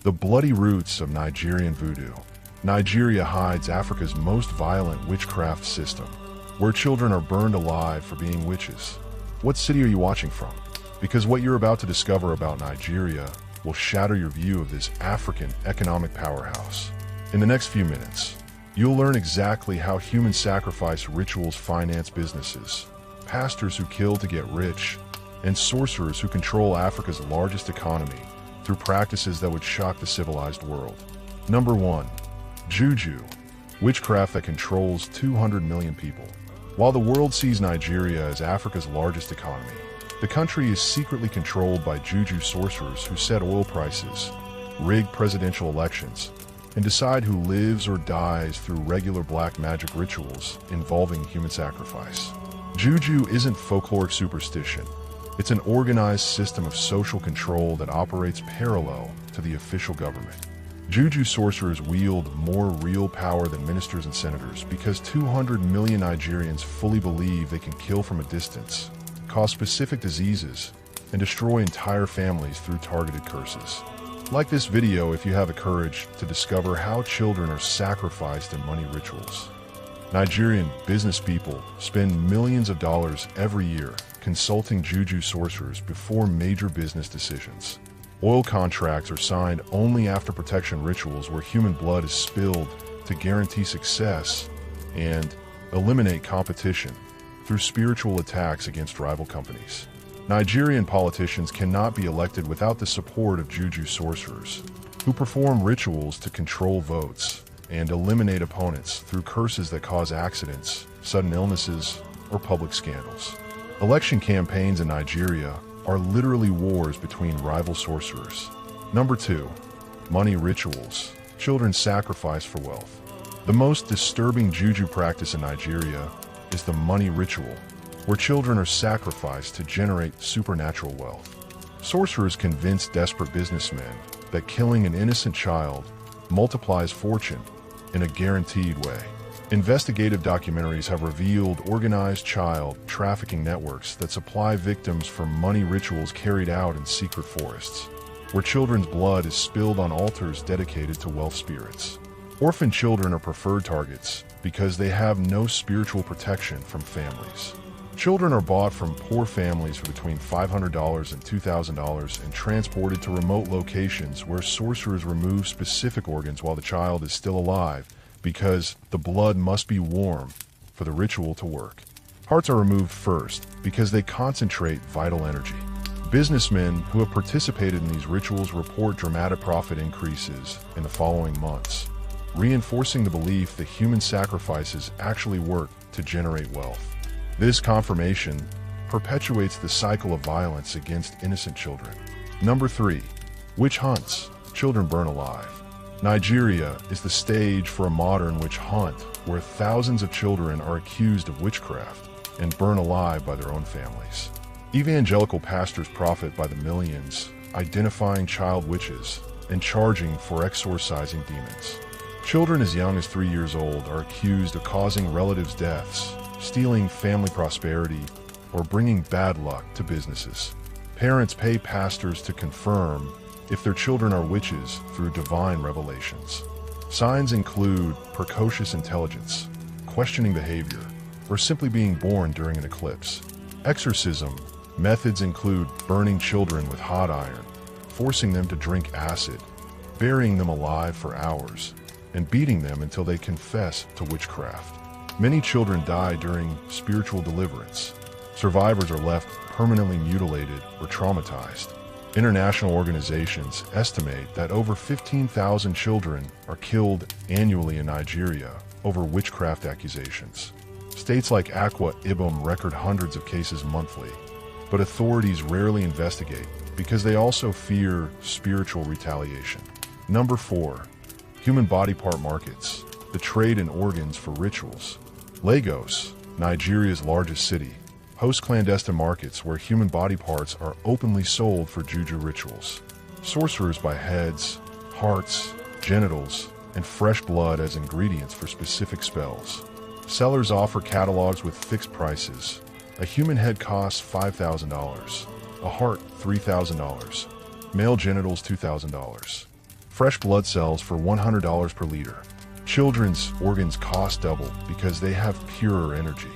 The bloody roots of Nigerian voodoo. Nigeria hides Africa's most violent witchcraft system, where children are burned alive for being witches. What city are you watching from? Because what you're about to discover about Nigeria will shatter your view of this African economic powerhouse. In the next few minutes, you'll learn exactly how human sacrifice rituals finance businesses, pastors who kill to get rich, and sorcerers who control Africa's largest economy through practices that would shock the civilized world. Number 1. Juju, witchcraft that controls 200 million people. While the world sees Nigeria as Africa's largest economy, the country is secretly controlled by Juju sorcerers who set oil prices, rig presidential elections, and decide who lives or dies through regular black magic rituals involving human sacrifice. Juju isn't folkloric superstition. It's an organized system of social control that operates parallel to the official government. Juju sorcerers wield more real power than ministers and senators because 200 million Nigerians fully believe they can kill from a distance, cause specific diseases, and destroy entire families through targeted curses. Like this video if you have the courage to discover how children are sacrificed in money rituals. Nigerian business people spend millions of dollars every year consulting Juju sorcerers before major business decisions. Oil contracts are signed only after protection rituals where human blood is spilled to guarantee success and eliminate competition through spiritual attacks against rival companies. Nigerian politicians cannot be elected without the support of Juju sorcerers, who perform rituals to control votes and eliminate opponents through curses that cause accidents, sudden illnesses, or public scandals. Election campaigns in Nigeria are literally wars between rival sorcerers. Number 2. Money rituals. Children sacrifice for wealth. The most disturbing Juju practice in Nigeria is the money ritual, where children are sacrificed to generate supernatural wealth. Sorcerers convince desperate businessmen that killing an innocent child multiplies fortune in a guaranteed way. Investigative documentaries have revealed organized child trafficking networks that supply victims for money rituals carried out in secret forests, where children's blood is spilled on altars dedicated to wealth spirits. Orphan children are preferred targets because they have no spiritual protection from families. Children are bought from poor families for between $500 and $2,000 and transported to remote locations where sorcerers remove specific organs while the child is still alive, because the blood must be warm for the ritual to work. Hearts are removed first because they concentrate vital energy. Businessmen who have participated in these rituals report dramatic profit increases in the following months, reinforcing the belief that human sacrifices actually work to generate wealth. This confirmation perpetuates the cycle of violence against innocent children. Number 3. Witch hunts. Children burn alive. Nigeria is the stage for a modern witch hunt where thousands of children are accused of witchcraft and burn alive by their own families. Evangelical pastors profit by the millions, identifying child witches and charging for exorcising demons. Children as young as 3 years old are accused of causing relatives' deaths, stealing family prosperity, or bringing bad luck to businesses. Parents pay pastors to confirm if their children are witches through divine revelations. Signs include precocious intelligence, questioning behavior, or simply being born during an eclipse. Exorcism methods include burning children with hot iron, forcing them to drink acid, burying them alive for hours, and beating them until they confess to witchcraft. Many children die during spiritual deliverance. Survivors are left permanently mutilated or traumatized. International organizations estimate that over 15,000 children are killed annually in Nigeria over witchcraft accusations. States like Akwa Ibom record hundreds of cases monthly, but authorities rarely investigate because they also fear spiritual retaliation. Number 4. Human body part markets. The trade in organs for rituals. Lagos, Nigeria's largest city, host clandestine markets where human body parts are openly sold for Juju rituals. Sorcerers buy heads, hearts, genitals, and fresh blood as ingredients for specific spells. Sellers offer catalogs with fixed prices. A human head costs $5,000, a heart $3,000, male genitals $2,000. Fresh blood cells for $100 per liter. Children's organs cost double because they have purer energy.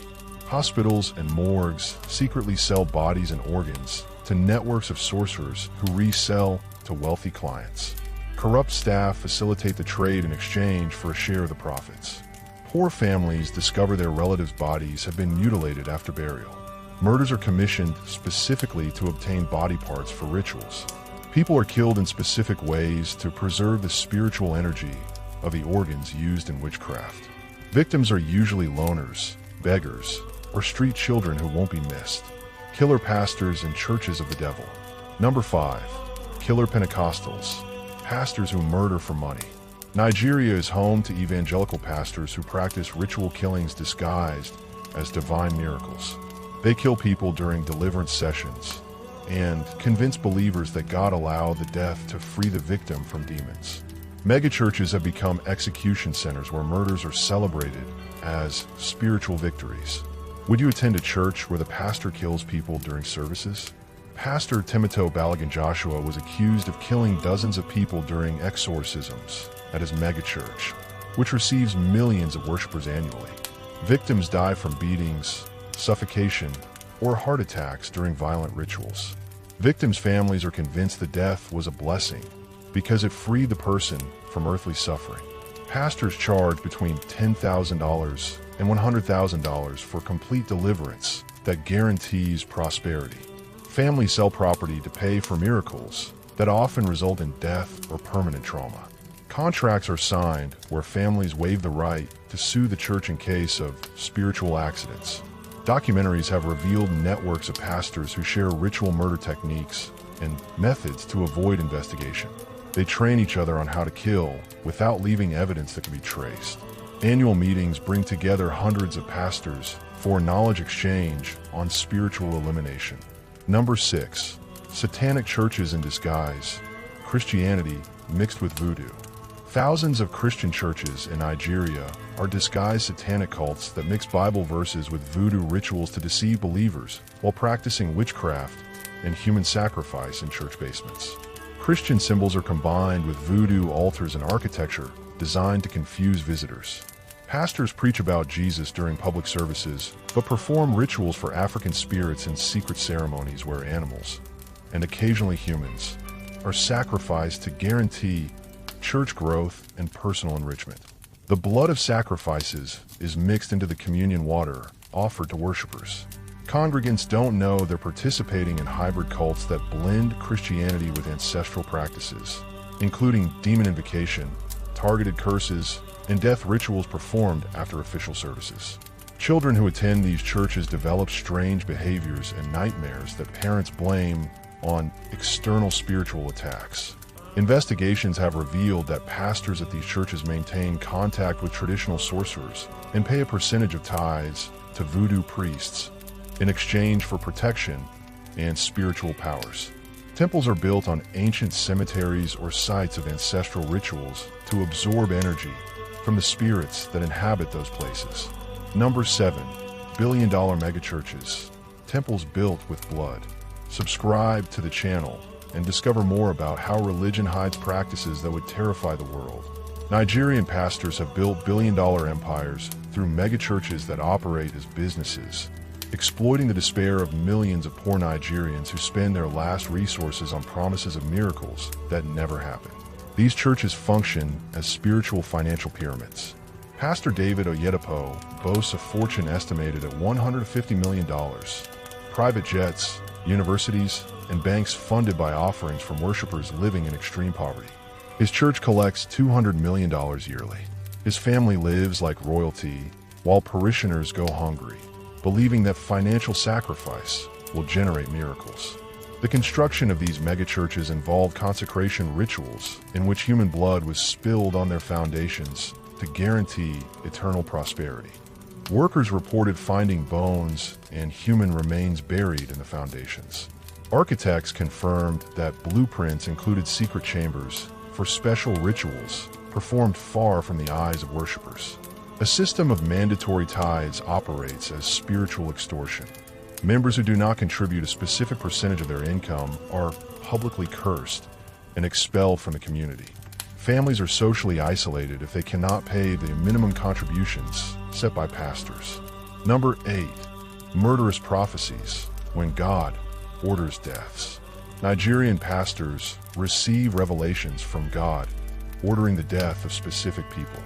Hospitals and morgues secretly sell bodies and organs to networks of sorcerers who resell to wealthy clients. Corrupt staff facilitate the trade in exchange for a share of the profits. Poor families discover their relatives' bodies have been mutilated after burial. Murders are commissioned specifically to obtain body parts for rituals. People are killed in specific ways to preserve the spiritual energy of the organs used in witchcraft. Victims are usually loners, beggars, or street children who won't be missed. Killer pastors and churches of the devil. Number 5. Killer Pentecostals. Pastors who murder for money. Nigeria is home to evangelical pastors who practice ritual killings disguised as divine miracles. They kill people during deliverance sessions and convince believers that God allowed the death to free the victim from demons. Megachurches have become execution centers where murders are celebrated as spiritual victories. Would you attend a church where the pastor kills people during services? Pastor Timoteo Balogun Joshua was accused of killing dozens of people during exorcisms at his megachurch, which receives millions of worshipers annually. Victims die from beatings, suffocation, or heart attacks during violent rituals. Victims' families are convinced the death was a blessing because it freed the person from earthly suffering. Pastors charge between $10,000 and $100,000 for complete deliverance that guarantees prosperity. Families sell property to pay for miracles that often result in death or permanent trauma. Contracts are signed where families waive the right to sue the church in case of spiritual accidents. Documentaries have revealed networks of pastors who share ritual murder techniques and methods to avoid investigation. They train each other on how to kill without leaving evidence that can be traced. Annual meetings bring together hundreds of pastors for knowledge exchange on spiritual elimination. Number 6. Satanic churches in disguise. Christianity mixed with voodoo. Thousands of Christian churches in Nigeria are disguised satanic cults that mix Bible verses with voodoo rituals to deceive believers while practicing witchcraft and human sacrifice in church basements. Christian symbols are combined with voodoo altars and architecture designed to confuse visitors. Pastors preach about Jesus during public services, but perform rituals for African spirits in secret ceremonies where animals, and occasionally humans, are sacrificed to guarantee church growth and personal enrichment. The blood of sacrifices is mixed into the communion water offered to worshipers. Congregants don't know they're participating in hybrid cults that blend Christianity with ancestral practices, including demon invocation, targeted curses, and death rituals performed after official services. Children who attend these churches develop strange behaviors and nightmares that parents blame on external spiritual attacks. Investigations have revealed that pastors at these churches maintain contact with traditional sorcerers and pay a percentage of tithes to voodoo priests in exchange for protection and spiritual powers. Temples are built on ancient cemeteries or sites of ancestral rituals to absorb energy from the spirits that inhabit those places. Number 7. Billion-dollar megachurches. Temples built with blood. Subscribe to the channel and discover more about how religion hides practices that would terrify the world. Nigerian pastors have built billion-dollar empires through megachurches that operate as businesses, exploiting the despair of millions of poor Nigerians who spend their last resources on promises of miracles that never happen. These churches function as spiritual financial pyramids. Pastor David Oyedepo boasts a fortune estimated at $150 million. Private jets, universities, and banks funded by offerings from worshipers living in extreme poverty. His church collects $200 million yearly. His family lives like royalty, while parishioners go hungry, believing that financial sacrifice will generate miracles. The construction of these megachurches involved consecration rituals in which human blood was spilled on their foundations to guarantee eternal prosperity. Workers reported finding bones and human remains buried in the foundations. Architects confirmed that blueprints included secret chambers for special rituals performed far from the eyes of worshipers. A system of mandatory tithes operates as spiritual extortion. Members who do not contribute a specific percentage of their income are publicly cursed and expelled from the community. Families are socially isolated if they cannot pay the minimum contributions set by pastors. Number 8. Murderous prophecies, when God orders deaths. Nigerian pastors receive revelations from God ordering the death of specific people.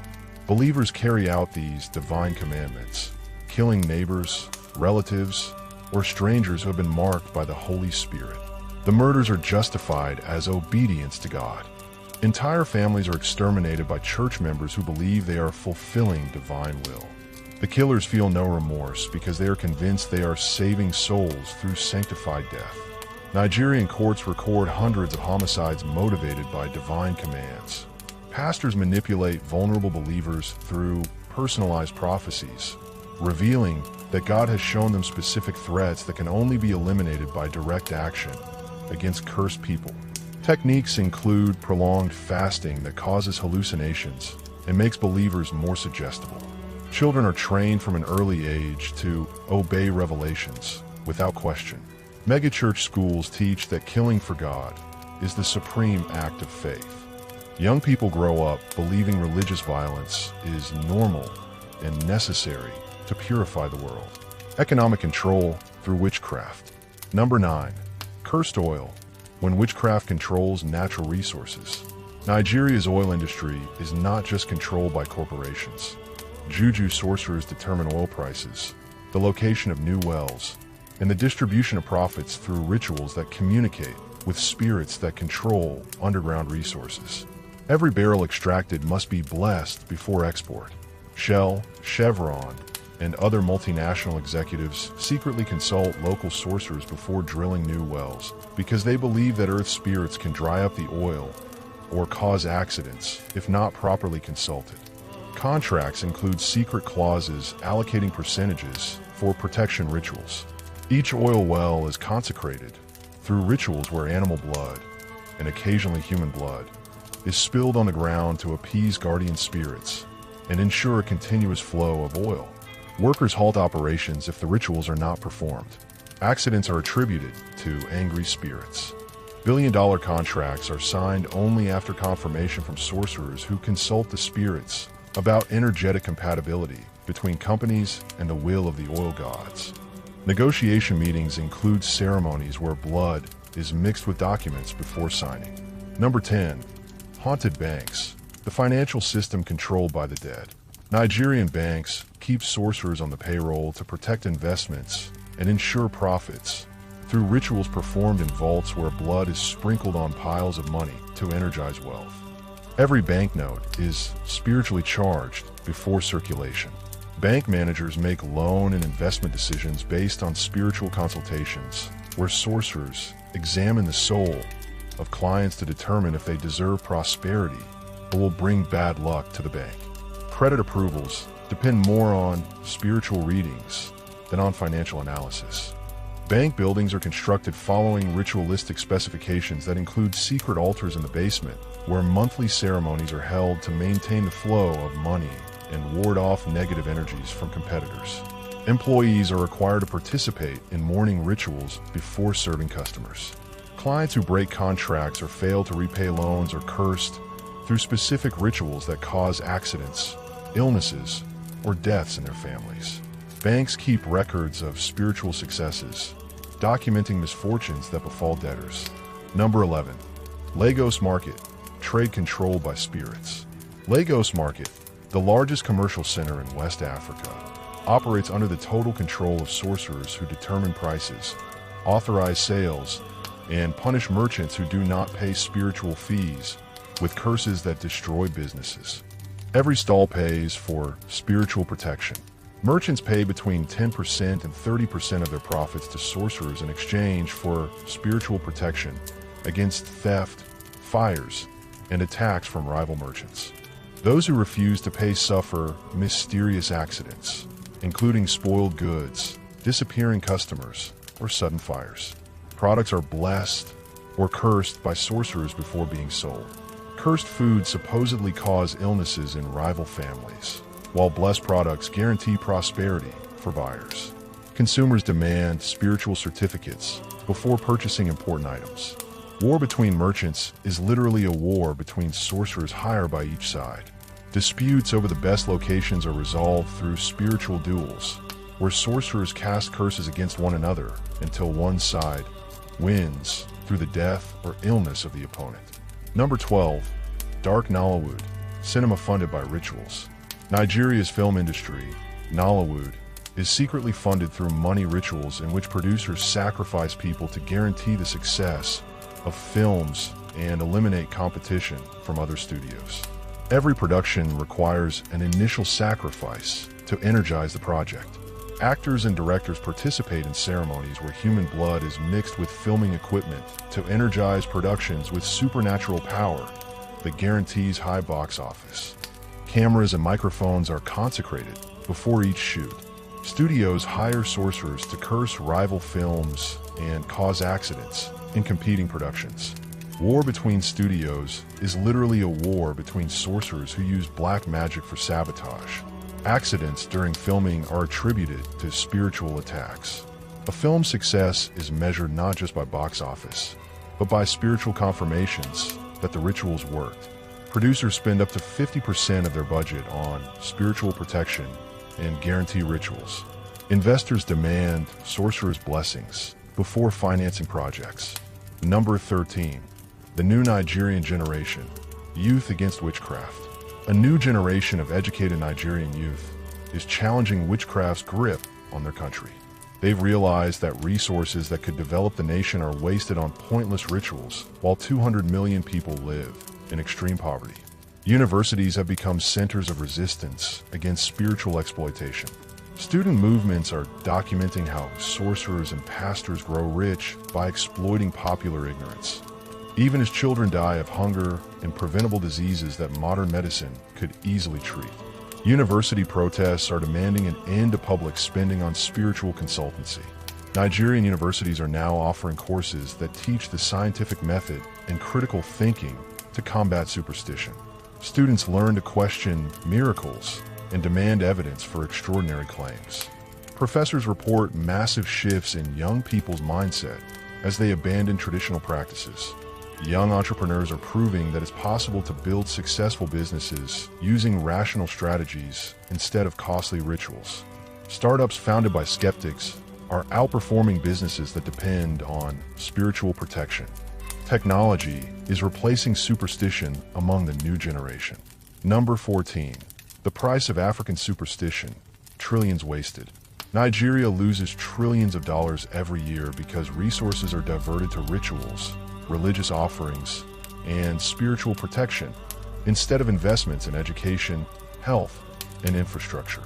Believers carry out these divine commandments, killing neighbors, relatives, or strangers who have been marked by the Holy Spirit. The murders are justified as obedience to God. Entire families are exterminated by church members who believe they are fulfilling divine will. The killers feel no remorse because they are convinced they are saving souls through sanctified death. Nigerian courts record hundreds of homicides motivated by divine commands. Pastors manipulate vulnerable believers through personalized prophecies, revealing that God has shown them specific threats that can only be eliminated by direct action against cursed people. Techniques include prolonged fasting that causes hallucinations and makes believers more suggestible. Children are trained from an early age to obey revelations without question. Megachurch schools teach that killing for God is the supreme act of faith. Young people grow up believing religious violence is normal and necessary to purify the world. Economic control through witchcraft. Number 9. Cursed oil, when witchcraft controls natural resources. Nigeria's oil industry is not just controlled by corporations. Juju sorcerers determine oil prices, the location of new wells, and the distribution of profits through rituals that communicate with spirits that control underground resources. Every barrel extracted must be blessed before export. Shell, Chevron, and other multinational executives secretly consult local sorcerers before drilling new wells because they believe that earth spirits can dry up the oil or cause accidents if not properly consulted. Contracts include secret clauses allocating percentages for protection rituals. Each oil well is consecrated through rituals where animal blood, and occasionally human blood, is spilled on the ground to appease guardian spirits and ensure a continuous flow of oil. Workers halt operations if the rituals are not performed. Accidents are attributed to angry spirits. Billion-dollar contracts are signed only after confirmation from sorcerers who consult the spirits about energetic compatibility between companies and the will of the oil gods. Negotiation meetings include ceremonies where blood is mixed with documents before signing. Number 10. Haunted banks, the financial system controlled by the dead. Nigerian banks keep sorcerers on the payroll to protect investments and ensure profits through rituals performed in vaults where blood is sprinkled on piles of money to energize wealth. Every banknote is spiritually charged before circulation. Bank managers make loan and investment decisions based on spiritual consultations, where sorcerers examine the soul of clients to determine if they deserve prosperity or will bring bad luck to the bank. Credit approvals depend more on spiritual readings than on financial analysis. Bank buildings are constructed following ritualistic specifications that include secret altars in the basement, where monthly ceremonies are held to maintain the flow of money and ward off negative energies from competitors. Employees are required to participate in morning rituals before serving customers. Clients who break contracts or fail to repay loans are cursed through specific rituals that cause accidents, illnesses, or deaths in their families. Banks keep records of spiritual successes, documenting misfortunes that befall debtors. Number 11. Lagos Market, trade controlled by spirits. Lagos Market, the largest commercial center in West Africa, operates under the total control of sorcerers who determine prices, authorize sales, and punish merchants who do not pay spiritual fees with curses that destroy businesses. Every stall pays for spiritual protection. Merchants pay between 10% and 30% of their profits to sorcerers in exchange for spiritual protection against theft, fires, and attacks from rival merchants. Those who refuse to pay suffer mysterious accidents, including spoiled goods, disappearing customers, or sudden fires. Products are blessed or cursed by sorcerers before being sold. Cursed foods supposedly cause illnesses in rival families, while blessed products guarantee prosperity for buyers. Consumers demand spiritual certificates before purchasing important items. War between merchants is literally a war between sorcerers hired by each side. Disputes over the best locations are resolved through spiritual duels, where sorcerers cast curses against one another until one side wins through the death or illness of the opponent. Number 12. Dark Nollywood, cinema funded by rituals. Nigeria's film industry, Nollywood, is secretly funded through money rituals in which producers sacrifice people to guarantee the success of films and eliminate competition from other studios. Every production requires an initial sacrifice to energize the project. Actors and directors participate in ceremonies where human blood is mixed with filming equipment to energize productions with supernatural power that guarantees high box office. Cameras and microphones are consecrated before each shoot. Studios hire sorcerers to curse rival films and cause accidents in competing productions. War between studios is literally a war between sorcerers who use black magic for sabotage. Accidents during filming are attributed to spiritual attacks. A film's success is measured not just by box office, but by spiritual confirmations that the rituals worked. Producers spend up to 50% of their budget on spiritual protection and guarantee rituals. Investors demand sorcerers' blessings before financing projects. Number 13. The new Nigerian generation, youth against witchcraft. A new generation of educated Nigerian youth is challenging witchcraft's grip on their country. They've realized that resources that could develop the nation are wasted on pointless rituals, while 200 million people live in extreme poverty. Universities have become centers of resistance against spiritual exploitation. Student movements are documenting how sorcerers and pastors grow rich by exploiting popular ignorance. Even as children die of hunger and preventable diseases that modern medicine could easily treat. University protests are demanding an end to public spending on spiritual consultancy. Nigerian universities are now offering courses that teach the scientific method and critical thinking to combat superstition. Students learn to question miracles and demand evidence for extraordinary claims. Professors report massive shifts in young people's mindset as they abandon traditional practices. Young entrepreneurs are proving that it's possible to build successful businesses using rational strategies instead of costly rituals. Startups founded by skeptics are outperforming businesses that depend on spiritual protection. Technology is replacing superstition among the new generation. Number 14. The price of African superstition, trillions wasted. Nigeria loses trillions of dollars every year because resources are diverted to rituals, religious offerings, and spiritual protection, instead of investments in education, health, and infrastructure.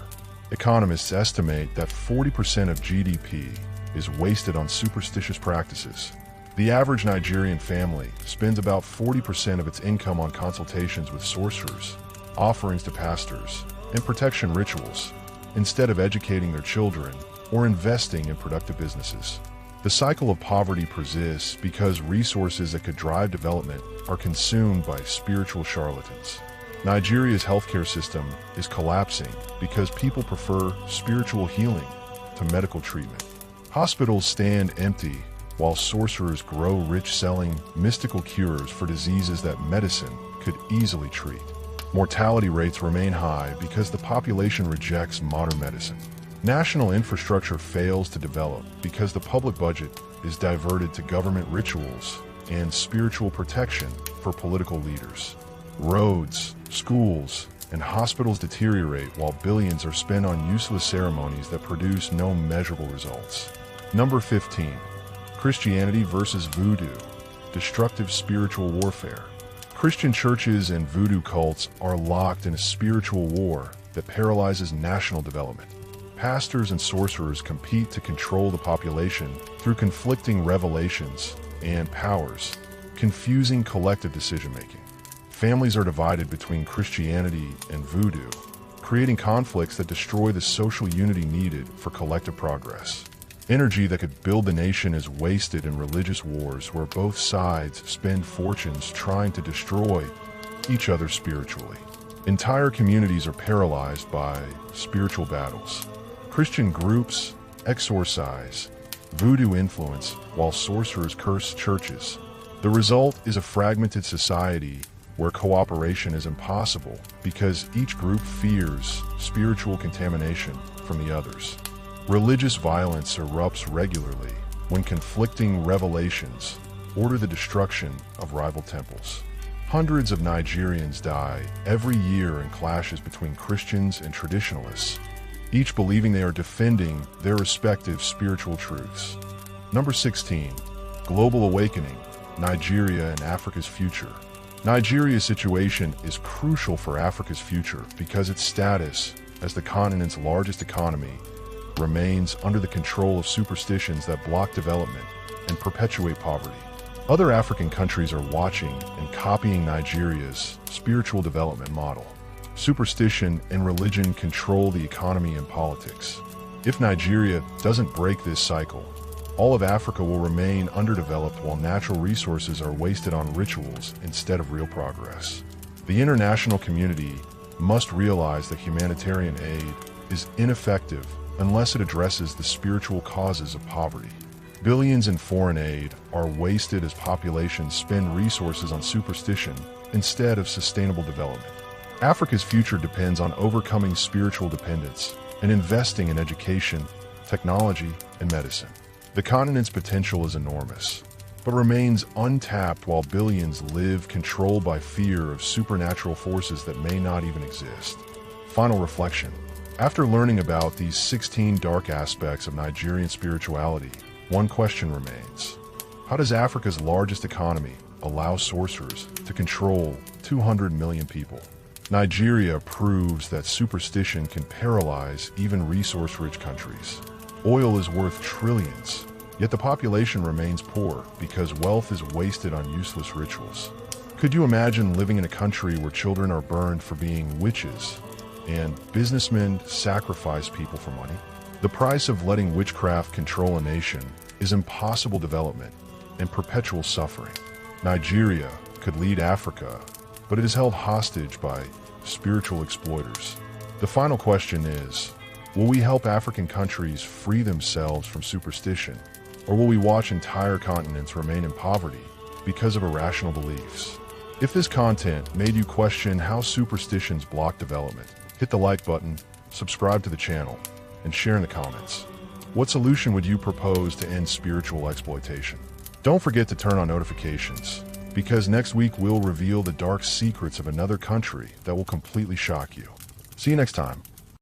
Economists estimate that 40% of GDP is wasted on superstitious practices. The average Nigerian family spends about 40% of its income on consultations with sorcerers, offerings to pastors, and protection rituals, instead of educating their children or investing in productive businesses. The cycle of poverty persists because resources that could drive development are consumed by spiritual charlatans. Nigeria's healthcare system is collapsing because people prefer spiritual healing to medical treatment. Hospitals stand empty while sorcerers grow rich selling mystical cures for diseases that medicine could easily treat. Mortality rates remain high because the population rejects modern medicine. National infrastructure fails to develop because the public budget is diverted to government rituals and spiritual protection for political leaders. Roads, schools, and hospitals deteriorate while billions are spent on useless ceremonies that produce no measurable results. Number 15. Christianity versus Voodoo, destructive spiritual warfare. Christian churches and voodoo cults are locked in a spiritual war that paralyzes national development. Pastors and sorcerers compete to control the population through conflicting revelations and powers, confusing collective decision-making. Families are divided between Christianity and voodoo, creating conflicts that destroy the social unity needed for collective progress. Energy that could build the nation is wasted in religious wars where both sides spend fortunes trying to destroy each other spiritually. Entire communities are paralyzed by spiritual battles. Christian groups exorcise voodoo influence while sorcerers curse churches, The result is a fragmented society where cooperation is impossible because each group fears spiritual contamination from the others. Religious violence erupts regularly when conflicting revelations order the destruction of rival temples. Hundreds of Nigerians die every year in clashes between Christians and traditionalists, each believing they are defending their respective spiritual truths. Number 16. Global Awakening, Nigeria and Africa's Future. Nigeria's situation is crucial for Africa's future because its status as the continent's largest economy remains under the control of superstitions that block development and perpetuate poverty. Other African countries are watching and copying Nigeria's spiritual development model. Superstition and religion control the economy and politics. If Nigeria doesn't break this cycle, all of Africa will remain underdeveloped while natural resources are wasted on rituals instead of real progress. The international community must realize that humanitarian aid is ineffective unless it addresses the spiritual causes of poverty. Billions in foreign aid are wasted as populations spend resources on superstition instead of sustainable development. Africa's future depends on overcoming spiritual dependence and investing in education, technology, and medicine. The continent's potential is enormous, but remains untapped while billions live controlled by fear of supernatural forces that may not even exist. Final reflection. After learning about these 16 dark aspects of Nigerian spirituality, one question remains. How does Africa's largest economy allow sorcerers to control 200 million people? Nigeria proves that superstition can paralyze even resource-rich countries. Oil is worth trillions, yet the population remains poor because wealth is wasted on useless rituals. Could you imagine living in a country where children are burned for being witches and businessmen sacrifice people for money? The price of letting witchcraft control a nation is impossible development and perpetual suffering. Nigeria could lead Africa, but it is held hostage by spiritual exploiters. The final question is, will we help African countries free themselves from superstition, or will we watch entire continents remain in poverty because of irrational beliefs? If this content made you question how superstitions block development, hit the like button, subscribe to the channel, and share in the comments. What solution would you propose to end spiritual exploitation? Don't forget to turn on notifications, because next week we'll reveal the dark secrets of another country that will completely shock you. See you next time.